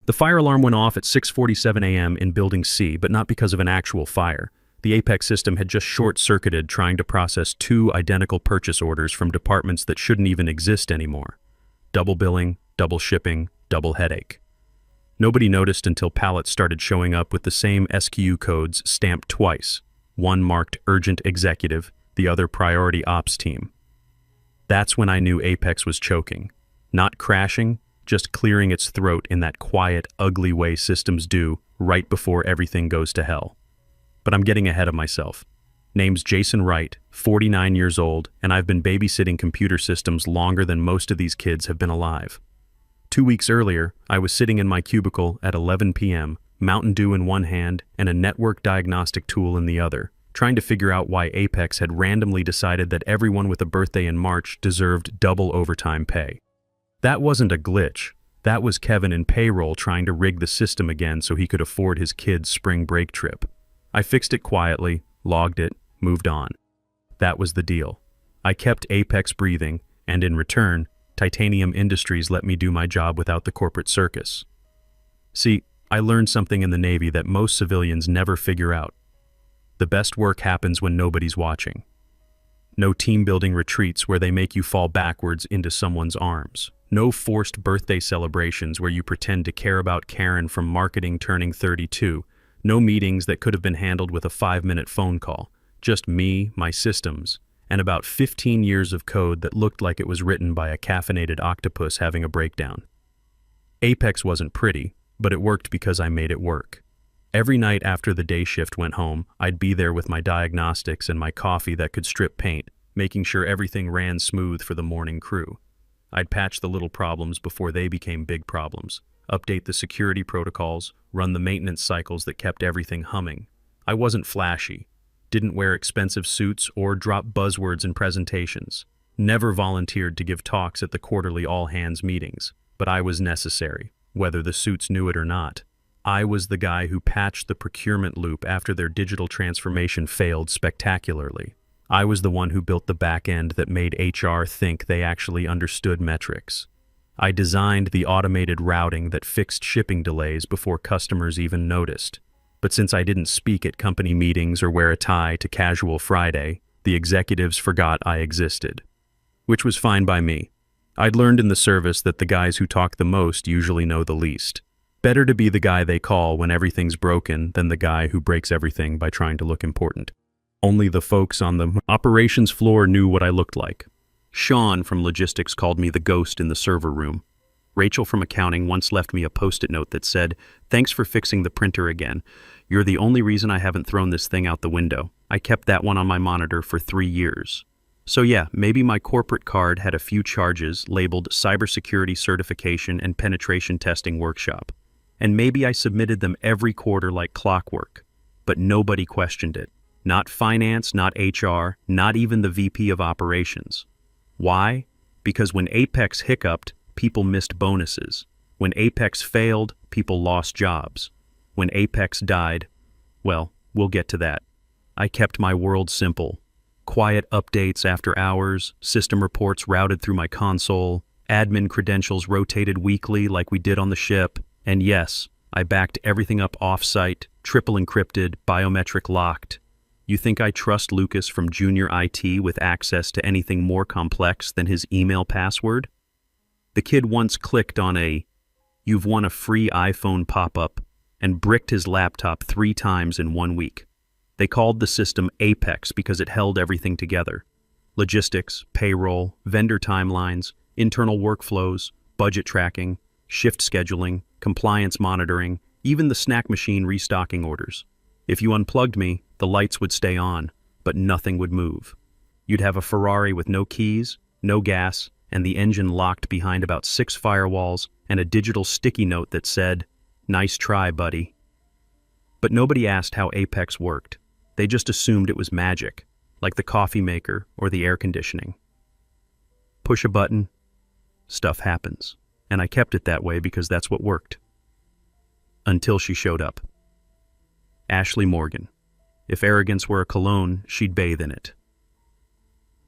The fire alarm went off at 6:47 a.m. in Building C, but not because of an actual fire. The Apex system had just short-circuited trying to process two identical purchase orders from departments that shouldn't even exist anymore. Double billing, double shipping, double headache. Nobody noticed until pallets started showing up with the same SKU codes stamped twice, one marked Urgent Executive, the other Priority Ops Team. That's when I knew Apex was choking. Not crashing, just clearing its throat in that quiet, ugly way systems do right before everything goes to hell. But I'm getting ahead of myself. Name's Jason Wright, 49 years old, and I've been babysitting computer systems longer than most of these kids have been alive. 2 weeks earlier, I was sitting in my cubicle at 11 p.m., Mountain Dew in one hand and a network diagnostic tool in the other, trying to figure out why Apex had randomly decided that everyone with a birthday in March deserved double overtime pay. That wasn't a glitch. That was Kevin in payroll trying to rig the system again so he could afford his kid's spring break trip. I fixed it quietly, logged it, moved on. That was the deal. I kept Apex breathing, and in return, Titanium Industries let me do my job without the corporate circus. See, I learned something in the Navy that most civilians never figure out. The best work happens when nobody's watching. No team-building retreats where they make you fall backwards into someone's arms. No forced birthday celebrations where you pretend to care about Karen from marketing turning 32. No meetings that could have been handled with a 5-minute phone call. Just me, my systems, and about 15 years of code that looked like it was written by a caffeinated octopus having a breakdown. Apex wasn't pretty, but it worked because I made it work. Every night after the day shift went home, I'd be there with my diagnostics and my coffee that could strip paint, making sure everything ran smooth for the morning crew. I'd patch the little problems before they became big problems, update the security protocols, run the maintenance cycles that kept everything humming. I wasn't flashy, didn't wear expensive suits or drop buzzwords in presentations, never volunteered to give talks at the quarterly all-hands meetings, but I was necessary, whether the suits knew it or not. I was the guy who patched the procurement loop after their digital transformation failed spectacularly. I was the one who built the back end that made HR think they actually understood metrics. I designed the automated routing that fixed shipping delays before customers even noticed. But since I didn't speak at company meetings or wear a tie to Casual Friday, the executives forgot I existed. Which was fine by me. I'd learned in the service that the guys who talk the most usually know the least. Better to be the guy they call when everything's broken than the guy who breaks everything by trying to look important. Only the folks on the operations floor knew what I looked like. Sean from logistics called me the ghost in the server room. Rachel from accounting once left me a post-it note that said, "Thanks for fixing the printer again. You're the only reason I haven't thrown this thing out the window. I kept that one on my monitor for 3 years." So yeah, maybe my corporate card had a few charges labeled cybersecurity certification and penetration testing workshop. And maybe I submitted them every quarter like clockwork. But nobody questioned it. Not finance, not HR, not even the VP of operations. Why? Because when Apex hiccuped, people missed bonuses. When Apex failed, people lost jobs. When Apex died, well, we'll get to that. I kept my world simple. Quiet updates after hours, system reports routed through my console, admin credentials rotated weekly like we did on the ship, and yes, I backed everything up off-site, triple encrypted, biometric locked. You think I trust Lucas from Junior IT with access to anything more complex than his email password? The kid once clicked on a "You've won a free iPhone" pop-up and bricked his laptop 3 times in 1 week. They called the system Apex because it held everything together. Logistics, payroll, vendor timelines, internal workflows, budget tracking, shift scheduling, compliance monitoring, even the snack machine restocking orders. If you unplugged me, the lights would stay on, but nothing would move. You'd have a Ferrari with no keys, no gas, and the engine locked behind about 6 firewalls and a digital sticky note that said, "Nice try, buddy." But nobody asked how Apex worked. They just assumed it was magic, like the coffee maker or the air conditioning. Push a button, stuff happens. And I kept it that way because that's what worked. Until she showed up. Ashley Morgan. If arrogance were a cologne, she'd bathe in it.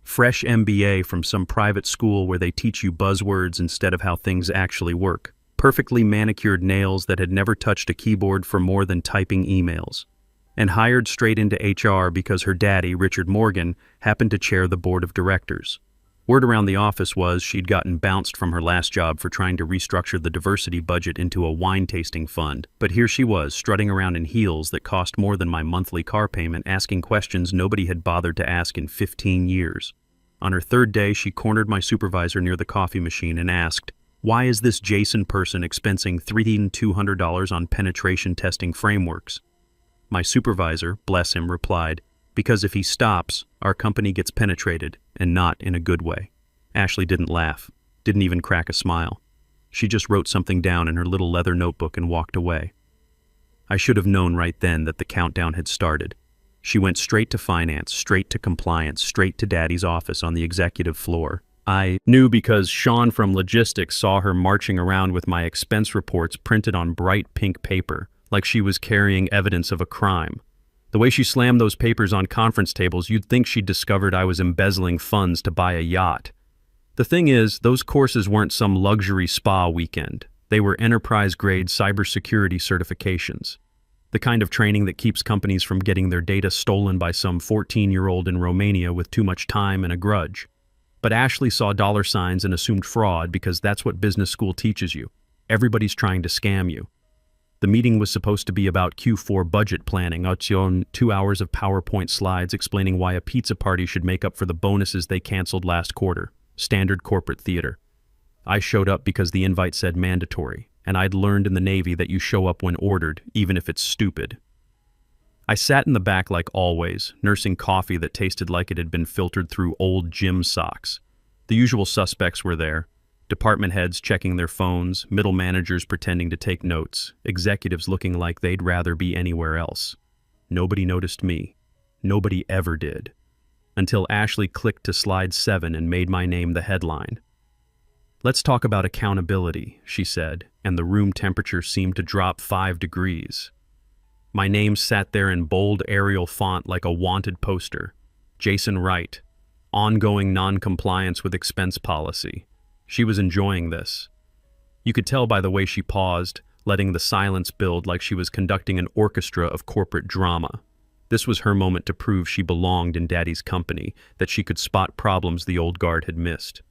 Fresh MBA from some private school where they teach you buzzwords instead of how things actually work. perfectly manicured nails that had never touched a keyboard for more than typing emails, and hired straight into HR because her daddy, Richard Morgan, happened to chair the board of directors. Word around the office was she'd gotten bounced from her last job for trying to restructure the diversity budget into a wine-tasting fund, but here she was, strutting around in heels that cost more than my monthly car payment, asking questions nobody had bothered to ask in 15 years. On her third day, she cornered my supervisor near the coffee machine and asked, "Why is this Jason person expensing $3,200 on penetration testing frameworks?" My supervisor, bless him, replied, "Because if he stops, our company gets penetrated, and not in a good way." Ashley didn't laugh, didn't even crack a smile. She just wrote something down in her little leather notebook and walked away. I should have known right then that the countdown had started. She went straight to finance, straight to compliance, straight to Daddy's office on the executive floor. I knew because Sean from logistics saw her marching around with my expense reports printed on bright pink paper, like she was carrying evidence of a crime. The way she slammed those papers on conference tables, you'd think she'd discovered I was embezzling funds to buy a yacht. The thing is, those courses weren't some luxury spa weekend. They were enterprise-grade cybersecurity certifications. The kind of training that keeps companies from getting their data stolen by some 14-year-old in Romania with too much time and a grudge. But Ashley saw dollar signs and assumed fraud because that's what business school teaches you. Everybody's trying to scam you. The meeting was supposed to be about Q4 budget planning, 2 hours of PowerPoint slides explaining why a pizza party should make up for the bonuses they canceled last quarter. Standard corporate theater. I showed up because the invite said mandatory, and I'd learned in the Navy that you show up when ordered, even if it's stupid. I sat in the back like always, nursing coffee that tasted like it had been filtered through old gym socks. The usual suspects were there. Department heads checking their phones, middle managers pretending to take notes, executives looking like they'd rather be anywhere else. Nobody noticed me. Nobody ever did. Until Ashley clicked to slide 7 and made my name the headline. "Let's talk about accountability," she said, and the room temperature seemed to drop 5 degrees. My name sat there in bold Arial font like a wanted poster. Jason Wright. Ongoing non-compliance with expense policy. She was enjoying this. You could tell by the way she paused, letting the silence build like she was conducting an orchestra of corporate drama. This was her moment to prove she belonged in Daddy's company, that she could spot problems the old guard had missed.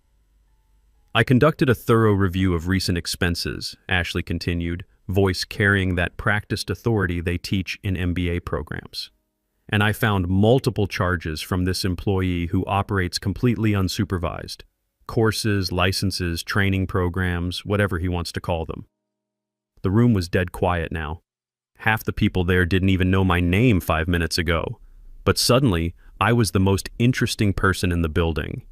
"I conducted a thorough review of recent expenses," Ashley continued, voice carrying that practiced authority they teach in MBA programs. "And I found multiple charges from this employee who operates completely unsupervised. Courses, licenses, training programs, whatever he wants to call them." The room was dead quiet now. Half the people there didn't even know my name 5 minutes ago. But suddenly, I was the most interesting person in the building.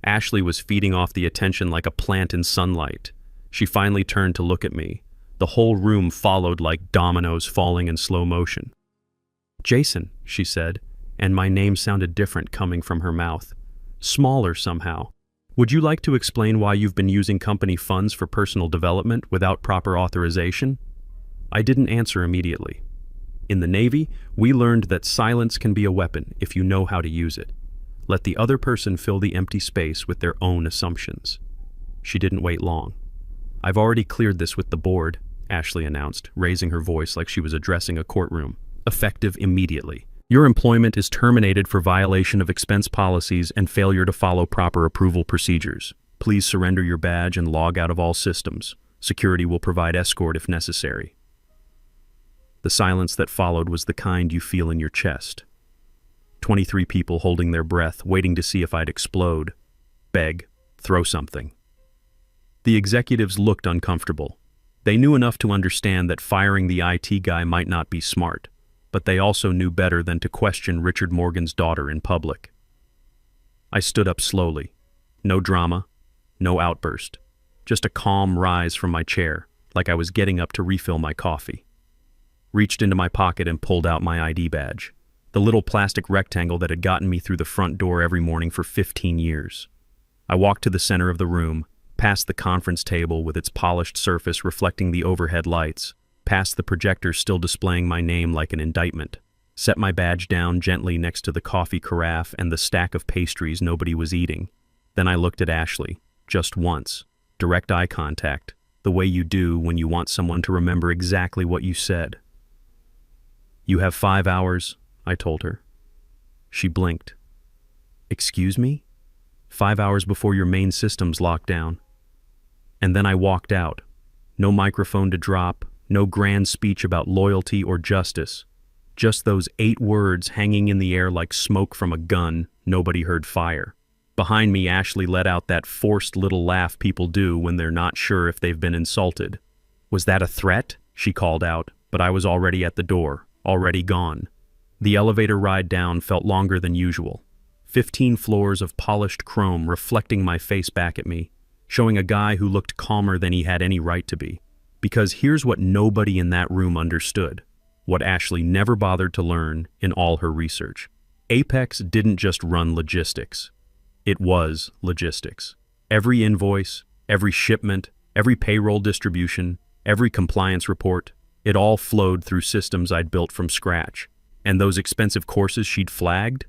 Ashley was feeding off the attention like a plant in sunlight. She finally turned to look at me. The whole room followed like dominoes falling in slow motion. "Jason," she said, and my name sounded different coming from her mouth. Smaller somehow. "Would you like to explain why you've been using company funds for personal development without proper authorization?" I didn't answer immediately. In the Navy, we learned that silence can be a weapon if you know how to use it. Let the other person fill the empty space with their own assumptions. She didn't wait long. "I've already cleared this with the board," Ashley announced, raising her voice like she was addressing a courtroom. "Effective immediately. Your employment is terminated for violation of expense policies and failure to follow proper approval procedures. Please surrender your badge and log out of all systems. Security will provide escort if necessary." The silence that followed was the kind you feel in your chest. 23 people holding their breath, waiting to see if I'd explode, beg, throw something. The executives looked uncomfortable. They knew enough to understand that firing the IT guy might not be smart, but they also knew better than to question Richard Morgan's daughter in public. I stood up slowly. No drama, no outburst. Just a calm rise from my chair, like I was getting up to refill my coffee. Reached into my pocket and pulled out my ID badge, the little plastic rectangle that had gotten me through the front door every morning for 15 years. I walked to the center of the room, past the conference table with its polished surface reflecting the overhead lights, past the projector still displaying my name like an indictment, set my badge down gently next to the coffee carafe and the stack of pastries nobody was eating. Then I looked at Ashley, just once, direct eye contact, the way you do when you want someone to remember exactly what you said. "You have 5 hours," I told her. She blinked. "Excuse me? 5 hours before your main system's locked down." And then I walked out. No microphone to drop, no grand speech about loyalty or justice. Just those 8 words hanging in the air like smoke from a gun. Nobody heard fire. Behind me, Ashley let out that forced little laugh people do when they're not sure if they've been insulted. "Was that a threat?" she called out, but I was already at the door, already gone. The elevator ride down felt longer than usual. 15 floors of polished chrome reflecting my face back at me, showing a guy who looked calmer than he had any right to be. Because here's what nobody in that room understood, what Ashley never bothered to learn in all her research. Apex didn't just run logistics. It was logistics. Every invoice, every shipment, every payroll distribution, every compliance report, it all flowed through systems I'd built from scratch. And those expensive courses she'd flagged?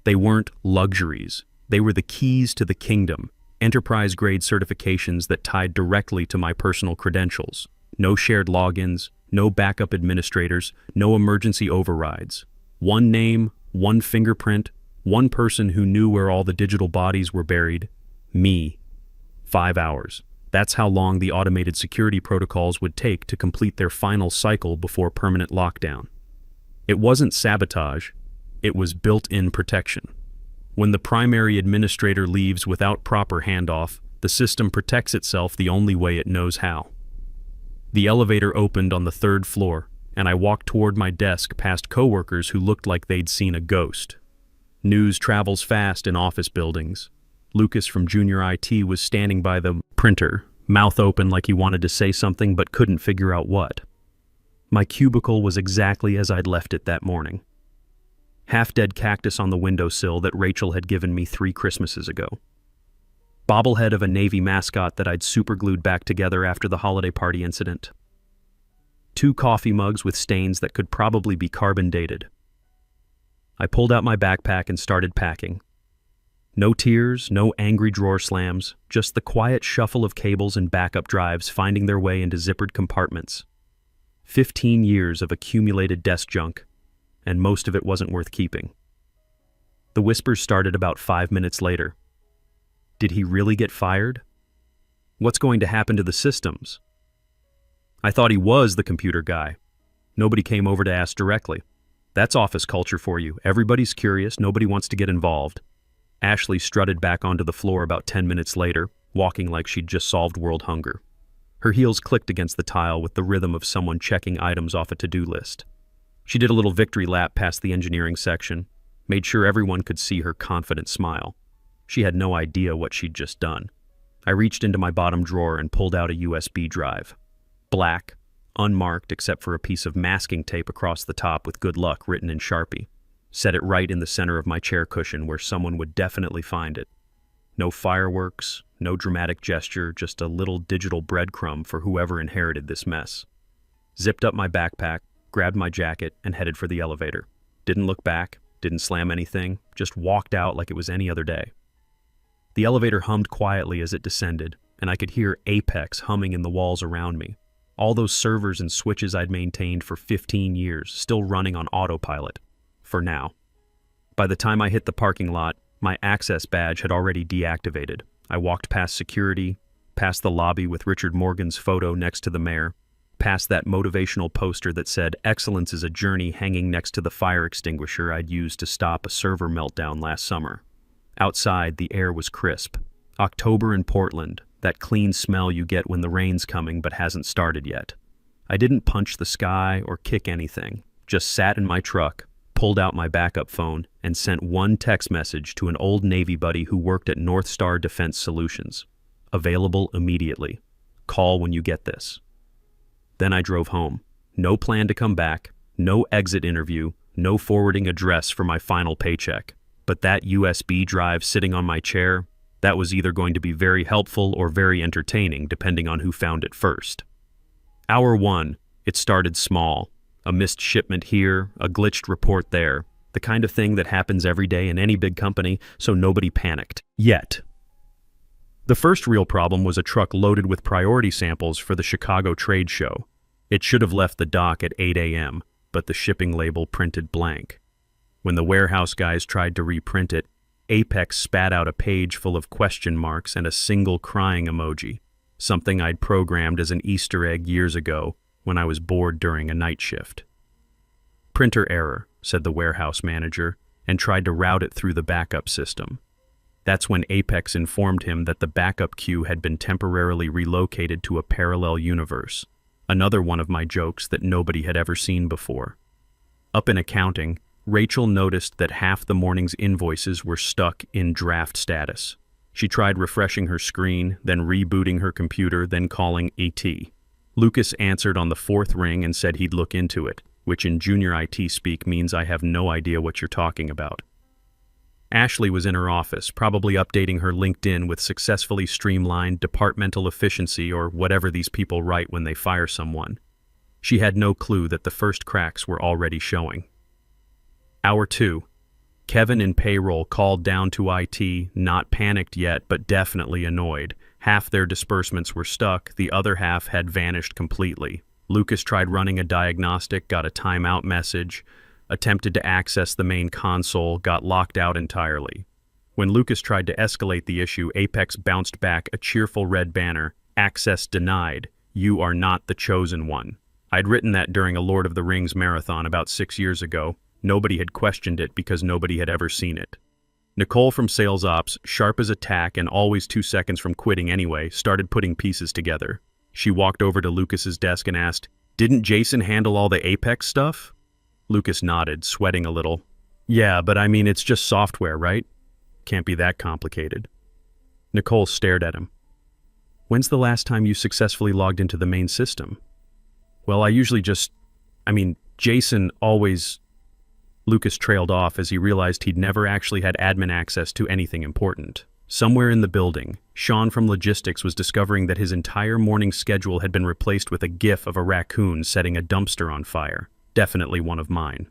They weren't luxuries. They were the keys to the kingdom, enterprise-grade certifications that tied directly to my personal credentials. No shared logins, no backup administrators, no emergency overrides. One name, one fingerprint, one person who knew where all the digital bodies were buried. Me. 5 hours. That's how long the automated security protocols would take to complete their final cycle before permanent lockdown. It wasn't sabotage, it was built-in protection. When the primary administrator leaves without proper handoff, the system protects itself the only way it knows how. The elevator opened on the 3rd floor, and I walked toward my desk past coworkers who looked like they'd seen a ghost. News travels fast in office buildings. Lucas from Junior IT was standing by the printer, mouth open like he wanted to say something but couldn't figure out what. My cubicle was exactly as I'd left it that morning. Half-dead cactus on the windowsill that Rachel had given me 3 Christmases ago. Bobblehead of a Navy mascot that I'd superglued back together after the holiday party incident. 2 coffee mugs with stains that could probably be carbon dated. I pulled out my backpack and started packing. No tears, no angry drawer slams, just the quiet shuffle of cables and backup drives finding their way into zippered compartments. 15 years of accumulated desk junk, and most of it wasn't worth keeping. The whispers started about 5 minutes later. Did he really get fired? What's going to happen to the systems? I thought he was the computer guy. Nobody came over to ask directly. That's office culture for you. Everybody's curious, nobody wants to get involved. Ashley strutted back onto the floor about 10 minutes later, walking like she'd just solved world hunger. Her heels clicked against the tile with the rhythm of someone checking items off a to-do list. She did a little victory lap past the engineering section, made sure everyone could see her confident smile. She had no idea what she'd just done. I reached into my bottom drawer and pulled out a USB drive. Black, unmarked except for a piece of masking tape across the top with good luck written in Sharpie. Set it right in the center of my chair cushion where someone would definitely find it. No fireworks, no dramatic gesture, just a little digital breadcrumb for whoever inherited this mess. Zipped up my backpack, grabbed my jacket, and headed for the elevator. Didn't look back, didn't slam anything, just walked out like it was any other day. The elevator hummed quietly as it descended, and I could hear Apex humming in the walls around me. All those servers and switches I'd maintained for 15 years, still running on autopilot. For now. By the time I hit the parking lot, my access badge had already deactivated. I walked past security, past the lobby with Richard Morgan's photo next to the mayor, past that motivational poster that said excellence is a journey hanging next to the fire extinguisher I'd used to stop a server meltdown last summer. Outside, the air was crisp. October in Portland, that clean smell you get when the rain's coming but hasn't started yet. I didn't punch the sky or kick anything, just sat in my truck, pulled out my backup phone, and sent one text message to an old Navy buddy who worked at North Star Defense Solutions. Available immediately. Call when you get this. Then I drove home. No plan to come back, no exit interview, no forwarding address for my final paycheck. But that USB drive sitting on my chair, that was either going to be very helpful or very entertaining, depending on who found it first. Hour 1, it started small. A missed shipment here, a glitched report there. The kind of thing that happens every day in any big company, so nobody panicked. Yet. The first real problem was a truck loaded with priority samples for the Chicago trade show. It should have left the dock at 8 a.m., but the shipping label printed blank. When the warehouse guys tried to reprint it, Apex spat out a page full of question marks and a single crying emoji, something I'd programmed as an Easter egg years ago when I was bored during a night shift. "Printer error," said the warehouse manager, and tried to route it through the backup system. That's when Apex informed him that the backup queue had been temporarily relocated to a parallel universe, another one of my jokes that nobody had ever seen before. Up in accounting, Rachel noticed that half the morning's invoices were stuck in draft status. She tried refreshing her screen, then rebooting her computer, then calling AT. Lucas answered on the fourth ring and said he'd look into it, which in junior IT speak means I have no idea what you're talking about. Ashley was in her office, probably updating her LinkedIn with successfully streamlined departmental efficiency or whatever these people write when they fire someone. She had no clue that the first cracks were already showing. Hour 2. Kevin in payroll called down to IT, not panicked yet, but definitely annoyed. Half their disbursements were stuck, the other half had vanished completely. Lucas tried running a diagnostic, got a timeout message, attempted to access the main console, got locked out entirely. When Lucas tried to escalate the issue, Apex bounced back a cheerful red banner, "Access denied. You are not the chosen one." I'd written that during a Lord of the Rings marathon about 6 years ago. Nobody had questioned it because nobody had ever seen it. Nicole from Sales Ops, sharp as a tack and always 2 seconds from quitting anyway, started putting pieces together. She walked over to Lucas's desk and asked, "Didn't Jason handle all the Apex stuff?" Lucas nodded, sweating a little. "Yeah, but I mean, it's just software, right? Can't be that complicated." Nicole stared at him. "When's the last time you successfully logged into the main system?" "Well, I usually Jason always..." Lucas trailed off as he realized he'd never actually had admin access to anything important. Somewhere in the building, Sean from logistics was discovering that his entire morning schedule had been replaced with a gif of a raccoon setting a dumpster on fire. Definitely one of mine.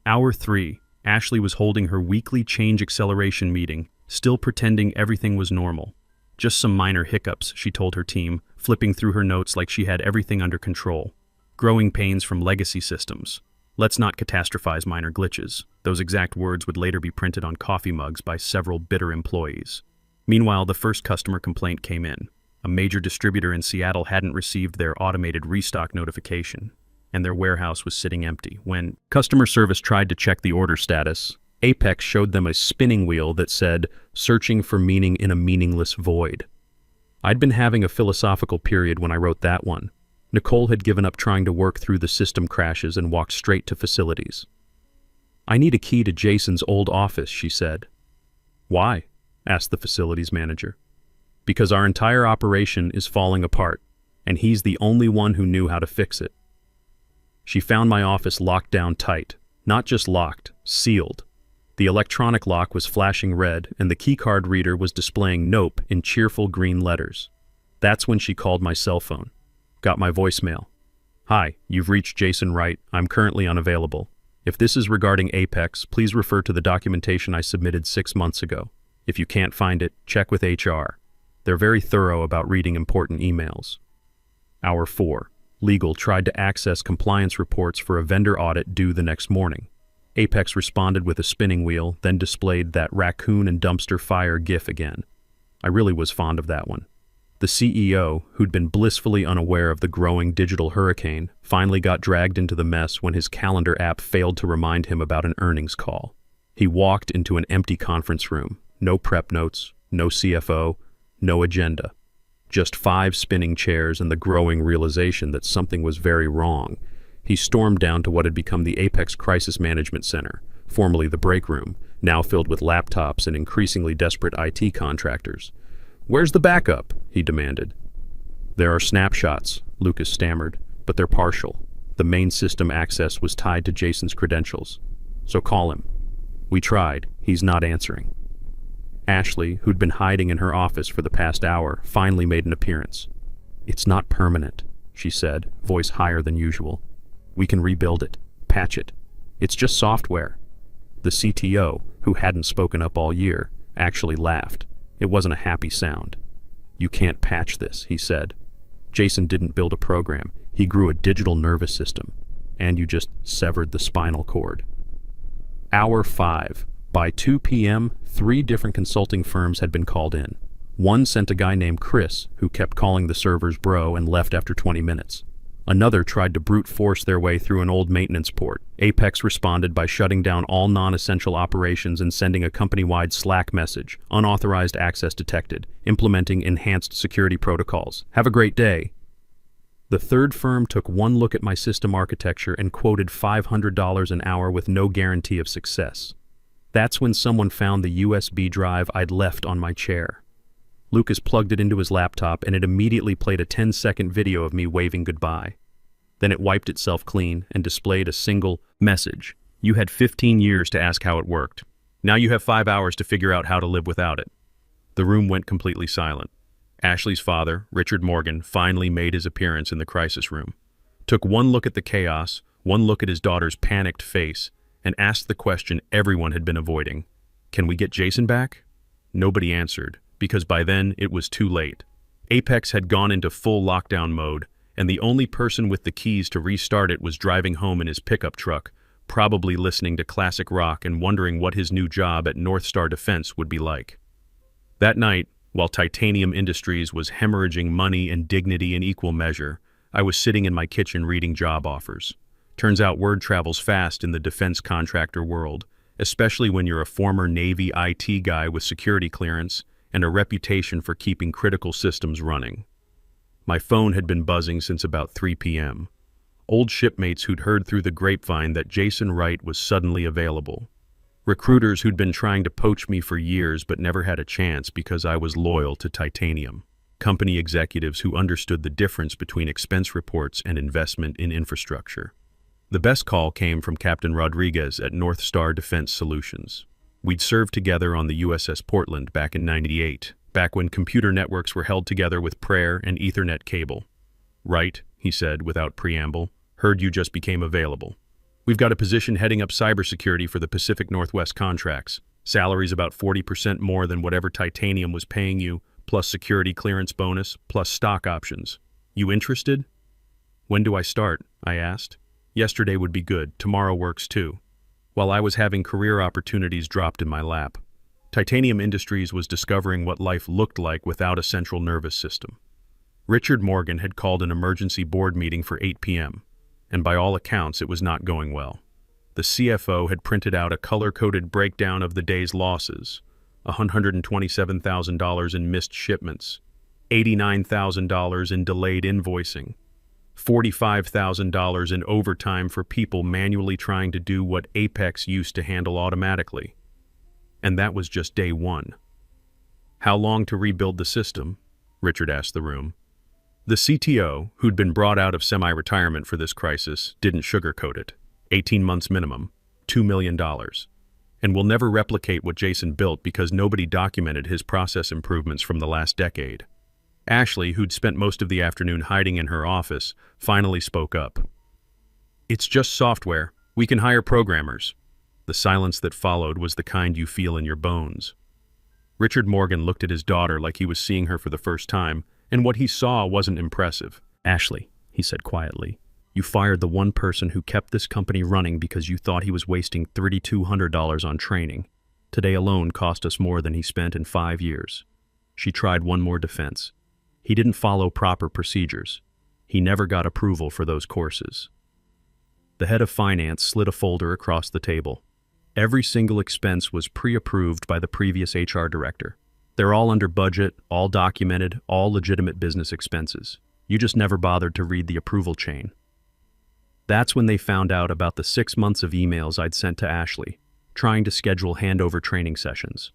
Hour 3. Ashley was holding her weekly change acceleration meeting, still pretending everything was normal. Just some minor hiccups, she told her team, flipping through her notes like she had everything under control. Growing pains from legacy systems. Let's not catastrophize minor glitches. Those exact words would later be printed on coffee mugs by several bitter employees. Meanwhile, the first customer complaint came in. A major distributor in Seattle hadn't received their automated restock notification, and their warehouse was sitting empty. When customer service tried to check the order status, Apex showed them a spinning wheel that said, "Searching for meaning in a meaningless void." I'd been having a philosophical period when I wrote that one. Nicole had given up trying to work through the system crashes and walked straight to facilities. "I need a key to Jason's old office," she said. "Why?" asked the facilities manager. "Because our entire operation is falling apart, and he's the only one who knew how to fix it." She found my office locked down tight, not just locked, sealed. The electronic lock was flashing red, and the keycard reader was displaying "Nope" in cheerful green letters. That's when she called my cell phone. Got my voicemail. "Hi, you've reached Jason Wright. I'm currently unavailable. If this is regarding Apex, please refer to the documentation I submitted 6 months ago. If you can't find it, check with HR. They're very thorough about reading important emails." Hour 4. Legal tried to access compliance reports for a vendor audit due the next morning. Apex responded with a spinning wheel, then displayed that raccoon and dumpster fire gif again. I really was fond of that one. The CEO, who'd been blissfully unaware of the growing digital hurricane, finally got dragged into the mess when his calendar app failed to remind him about an earnings call. He walked into an empty conference room. No prep notes, no CFO, no agenda. Just 5 spinning chairs and the growing realization that something was very wrong. He stormed down to what had become the Apex Crisis Management Center, formerly the break room, now filled with laptops and increasingly desperate IT contractors. "Where's the backup?" he demanded. "There are snapshots," Lucas stammered, "but they're partial. The main system access was tied to Jason's credentials. So call him." We tried. He's not answering. Ashley, who'd been hiding in her office for the past hour, finally made an appearance. "It's not permanent," she said, voice higher than usual. "We can rebuild it, patch it. It's just software." The CTO, who hadn't spoken up all year, actually laughed. It wasn't a happy sound. "You can't patch this," he said. "Jason didn't build a program. He grew a digital nervous system. And you just severed the spinal cord." Hour 5. By 2 p.m., 3 different consulting firms had been called in. One sent a guy named Chris, who kept calling the servers bro and left after 20 minutes. Another tried to brute force their way through an old maintenance port. Apex responded by shutting down all non-essential operations and sending a company-wide Slack message, "Unauthorized access detected, implementing enhanced security protocols. Have a great day." The third firm took one look at my system architecture and quoted $500 an hour with no guarantee of success. That's when someone found the USB drive I'd left on my chair. Lucas plugged it into his laptop and it immediately played a 10-second video of me waving goodbye. Then it wiped itself clean and displayed a single message. "You had 15 years to ask how it worked. Now you have 5 hours to figure out how to live without it." The room went completely silent. Ashley's father, Richard Morgan, finally made his appearance in the crisis room, took one look at the chaos, one look at his daughter's panicked face, and asked the question everyone had been avoiding. "Can we get Jason back?" Nobody answered, because by then it was too late. Apex had gone into full lockdown mode, and the only person with the keys to restart it was driving home in his pickup truck, probably listening to classic rock and wondering what his new job at North Star Defense would be like. That night, while Titanium Industries was hemorrhaging money and dignity in equal measure, I was sitting in my kitchen reading job offers. Turns out word travels fast in the defense contractor world, especially when you're a former Navy IT guy with security clearance and a reputation for keeping critical systems running. My phone had been buzzing since about 3 p.m. Old shipmates who'd heard through the grapevine that Jason Wright was suddenly available. Recruiters who'd been trying to poach me for years but never had a chance because I was loyal to Titanium. Company executives who understood the difference between expense reports and investment in infrastructure. The best call came from Captain Rodriguez at North Star Defense Solutions. We'd served together on the USS Portland back in '98, back when computer networks were held together with prayer and Ethernet cable. "Right," he said without preamble. "Heard you just became available. We've got a position heading up cybersecurity for the Pacific Northwest contracts. Salary's about 40% more than whatever Titanium was paying you, plus security clearance bonus, plus stock options. You interested?" "When do I start?" I asked. "Yesterday would be good. Tomorrow works too." While I was having career opportunities dropped in my lap, Titanium Industries was discovering what life looked like without a central nervous system. Richard Morgan had called an emergency board meeting for 8 p.m., and by all accounts it was not going well. The CFO had printed out a color-coded breakdown of the day's losses: $127,000 in missed shipments, $89,000 in delayed invoicing, $45,000 in overtime for people manually trying to do what Apex used to handle automatically. And that was just day one. "How long to rebuild the system?" Richard asked the room. The CTO, who'd been brought out of semi-retirement for this crisis, didn't sugarcoat it. 18 months minimum, $2 million. And we'll never replicate what Jason built because nobody documented his process improvements from the last decade. Ashley, who'd spent most of the afternoon hiding in her office, finally spoke up. "It's just software. We can hire programmers." The silence that followed was the kind you feel in your bones. Richard Morgan looked at his daughter like he was seeing her for the first time, and what he saw wasn't impressive. "Ashley," he said quietly, "you fired the one person who kept this company running because you thought he was wasting $3,200 on training. Today alone cost us more than he spent in 5 years." She tried one more defense. "He didn't follow proper procedures. He never got approval for those courses." The head of finance slid a folder across the table. Every single expense was pre-approved by the previous HR director. They're all under budget, all documented, all legitimate business expenses. You just never bothered to read the approval chain. That's when they found out about the 6 months of emails I'd sent to Ashley, trying to schedule handover training sessions.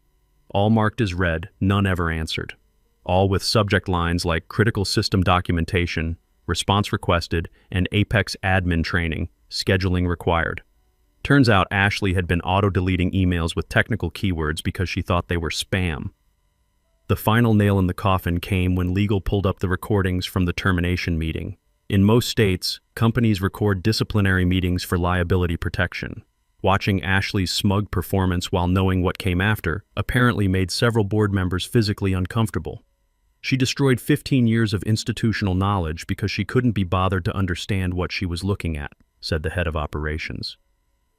All marked as read, none ever answered. All with subject lines like critical system documentation, response requested, and Apex admin training, scheduling required. Turns out Ashley had been auto-deleting emails with technical keywords because she thought they were spam. The final nail in the coffin came when legal pulled up the recordings from the termination meeting. In most states, companies record disciplinary meetings for liability protection. Watching Ashley's smug performance while knowing what came after apparently made several board members physically uncomfortable. She destroyed 15 years of institutional knowledge because she couldn't be bothered to understand what she was looking at, said the head of operations.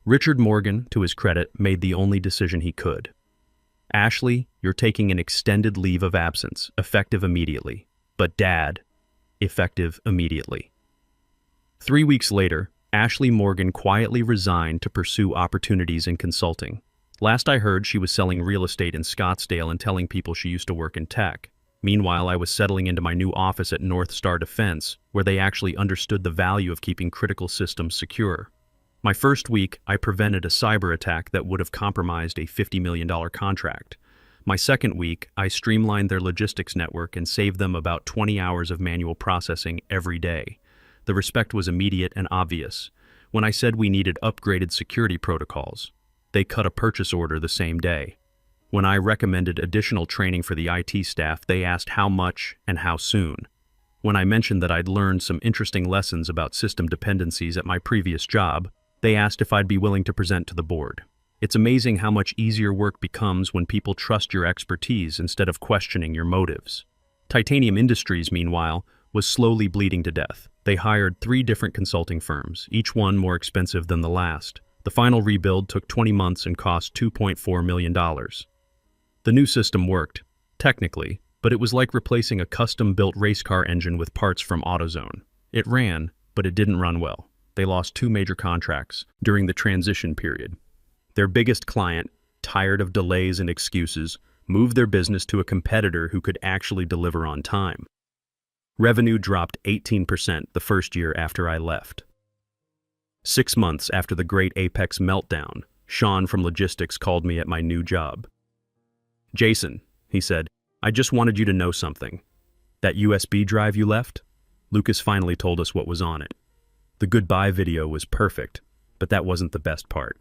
Richard Morgan, to his credit, made the only decision he could. Ashley, you're taking an extended leave of absence, effective immediately. But Dad, effective immediately. 3 weeks later, Ashley Morgan quietly resigned to pursue opportunities in consulting. Last I heard, she was selling real estate in Scottsdale and telling people she used to work in tech. Meanwhile, I was settling into my new office at North Star Defense, where they actually understood the value of keeping critical systems secure. My first week, I prevented a cyber attack that would have compromised a $50 million contract. My second week, I streamlined their logistics network and saved them about 20 hours of manual processing every day. The respect was immediate and obvious. When I said we needed upgraded security protocols, they cut a purchase order the same day. When I recommended additional training for the IT staff, they asked how much and how soon. When I mentioned that I'd learned some interesting lessons about system dependencies at my previous job, they asked if I'd be willing to present to the board. It's amazing how much easier work becomes when people trust your expertise instead of questioning your motives. Titanium Industries, meanwhile, was slowly bleeding to death. They hired 3 different consulting firms, each one more expensive than the last. The final rebuild took 20 months and cost $2.4 million. The new system worked, technically, but it was like replacing a custom-built race car engine with parts from AutoZone. It ran, but it didn't run well. They lost 2 major contracts during the transition period. Their biggest client, tired of delays and excuses, moved their business to a competitor who could actually deliver on time. Revenue dropped 18% the first year after I left. 6 months after the great Apex meltdown, Sean from logistics called me at my new job. "Jason," he said, "I just wanted you to know something. That USB drive you left? Lucas finally told us what was on it. The goodbye video was perfect, but that wasn't the best part."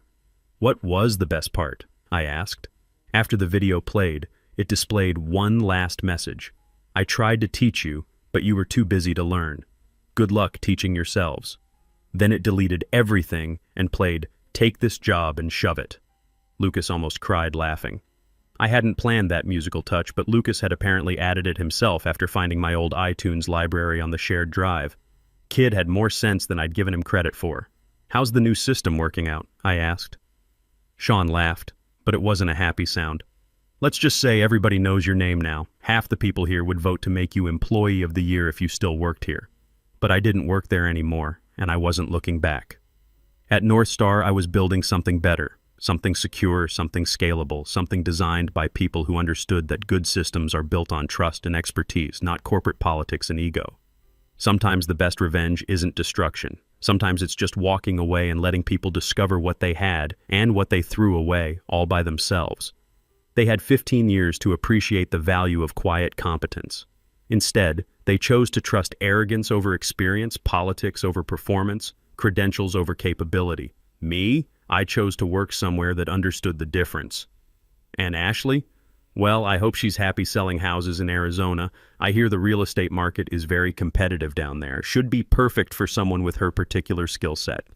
"What was the best part?" I asked. After the video played, it displayed one last message. "I tried to teach you, but you were too busy to learn. Good luck teaching yourselves." Then it deleted everything and played, "Take this job and shove it." Lucas almost cried laughing. I hadn't planned that musical touch, but Lucas had apparently added it himself after finding my old iTunes library on the shared drive. Kid had more sense than I'd given him credit for. "How's the new system working out?" I asked. Sean laughed, but it wasn't a happy sound. "Let's just say everybody knows your name now. Half the people here would vote to make you Employee of the Year if you still worked here. But I didn't work there anymore, and I wasn't looking back. At North Star, I was building something better, something secure, something scalable, something designed by people who understood that good systems are built on trust and expertise, not corporate politics and ego. Sometimes the best revenge isn't destruction. Sometimes it's just walking away and letting people discover what they had and what they threw away all by themselves. They had 15 years to appreciate the value of quiet competence. Instead, they chose to trust arrogance over experience, politics over performance, credentials over capability. Me? I chose to work somewhere that understood the difference. And Ashley? Well, I hope she's happy selling houses in Arizona. I hear the real estate market is very competitive down there. Should be perfect for someone with her particular skill set.